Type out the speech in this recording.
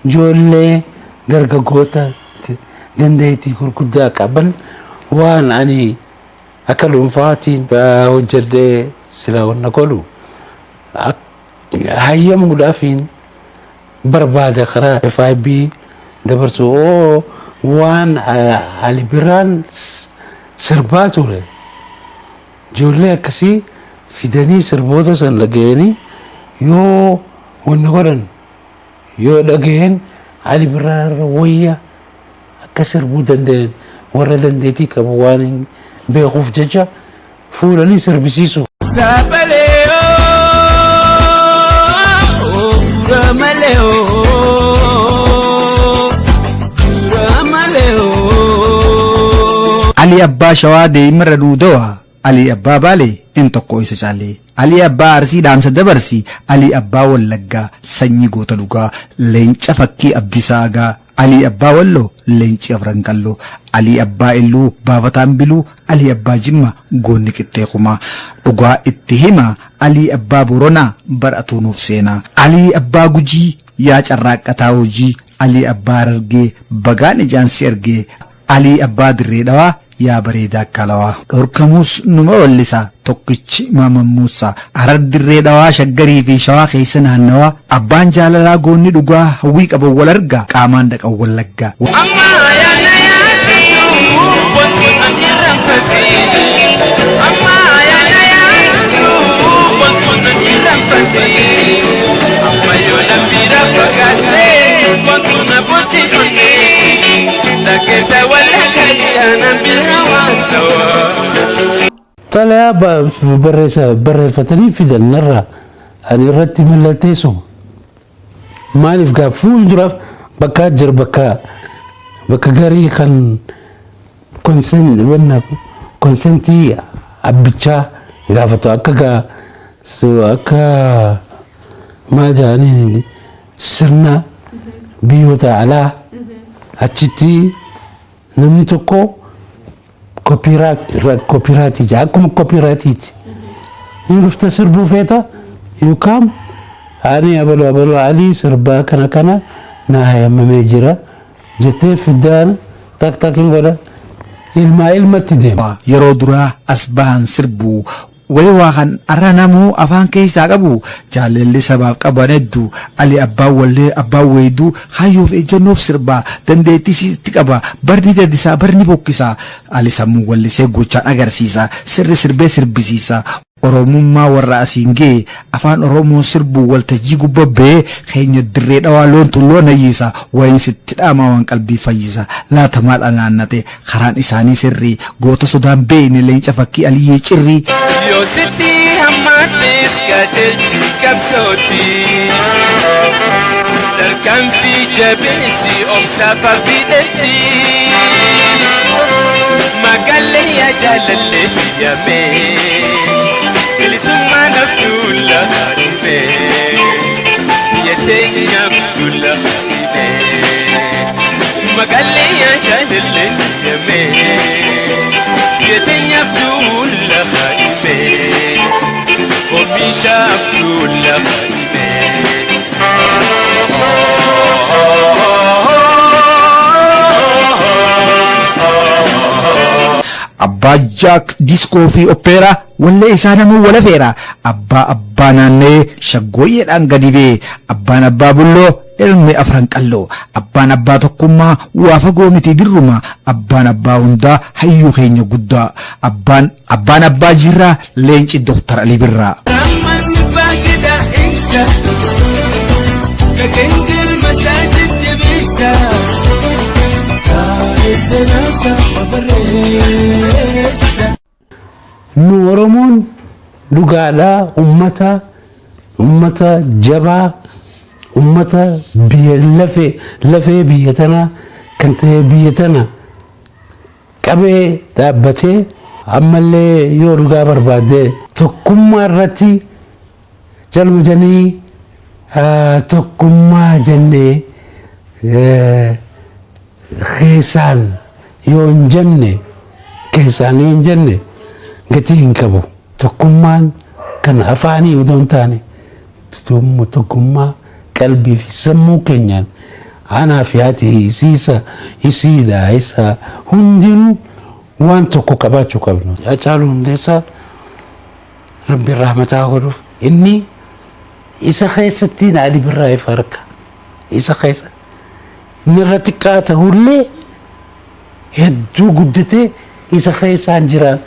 ijoollee dargaggoota dandeettii gurguddaa qaban waan ani akka dhuunfaatiin hojjedhee sila wanna godhu hayyamuudhaafiin barbaada karaa FIB dabarsu waan Ali Birraan sirbaa ture ijoollee akkasii fidanii sirboota san dhaga'anii yoo wanna godhan yoo dhaga'een Ali Birraa irra wayya akka sirbuu danda'an warra dandeettii qabu waan beekuuf jecha fuudhanii sirbisiisu. Ali Abbaa Shawaa deemirra duudawa Ali Abbaa Baalee in tokko isa caalee Ali Abbaa Arsii dhaamsa dabarsi Ali Abbaa Wallaggaa sanyii goota dhugaa leenca fakkii Abdisaagaa Ali Abbaa Walloo leenci afran qalloo Ali Abbaa Illuu baafataan biluu Ali Abbaa Jimma goonni qixxeekumaa dhugaa itti hima Ali Abbaa Boronaa bar'atuu nuuf seenaa Ali Abbaa Gujii yaa carraaqqataa hojii Ali Abbaa Harargee bagaan ijaansi argee Ali Abbaa Dirree Dhawaa yaa bareedaa kalawaa dhorkamuus numa wallisa tokkichi maamammuusaa Harar Dirree Dhawaa Shaggarii fi Shawaa keessa naannawaa abbaan jaalalaa goonni dhugaa hawwii qaban wal argaa qaamaan dhaqan wallaggaa. Talaya barreeffatanii fidan narraa ani irratti mallatteessu maaliif gaa fuulduraaf bakka jira bakka garii kan konsentii abbichaa gaafatu akka maal jedhaniin sirna biyyoota alaa achitti namni tokko copyright akkuma copyright ni dhufta sirbuu feeta yookaan ani abaluu Ali sirbaa kana na hayyamamee jira jettee fiddaan taktakiin godha ilmatti deema. Yeroo duraa as bahan sirbuu wayii kan aranamu afaan keessaa qabu jaalalli sabaaf qaban hedduu Ali Abbaa Wallee Abbaa Weyduu hayyoof ejjennoof sirbaa dandeettii sitti qaba barni daddisaa barni bokkisaa Ali sammuu wallisee gochaan agarsiisa sirri sirbee sirbisiisa Oromummaa warra asiin gee afaan Oromoo sirbuu waltajjii gubbabbee keenya Dirree Dhawaa loon tulloo nayyiisa wayin sitti dhaamaa waan qalbii fayyisa laatamaadha naannate karaan isaanii sirrii goota sodaan beeyne leenca fakkii Aliyyee Cirrii. Yositi hamatis kajelchi kapsoti Darkampi jabinisi obsafa videti Magalle ya jalalle yame Ilisumma naftulla hadibe Yete naftulla hadibe Magalle ya jalalle yame Yete naftulla hadibe Obisha Abdullah Hadibe Abbaa Jaak Diskoo fi Oppeeraa wallee isaa namuu wala feera abbaa naannee shaggooyyeedhaan gadi bee abbaan abbaa bulloo ilmi afran qalloo abbaan abbaa tokkummaa waa fagoo miti dirruma abbaan abbaa hundaa hayyuu keenya guddaa abbaan abbaa jirraa leenci Dooktar Ali Birraa. Nu Oromoon dhugaadhaa ummata jabaa ummata biyya lafee biyya tanaa kan ta'e biyya tana qabee dhaabbatee ammallee yoo dhugaa barbaade tokkummaa irratti jalmajanii tokkummaa jennee keessaan yoo hin jenne gatii hin qabu. Tokkummaan kan afaanii odoo hin taane tokkummaa qalbii fi sammuu keenyaan أنا في هاتي سيسا يسيدا إسا هندين وانتو كوكباتشو كبنو أجعلوا هندسا ربي الرحمة أغرف إني إسا خيستين علي بالرأي فاركا إسا خيسا إني رتقاته اللي هدو قدتي إسا خيسان جيران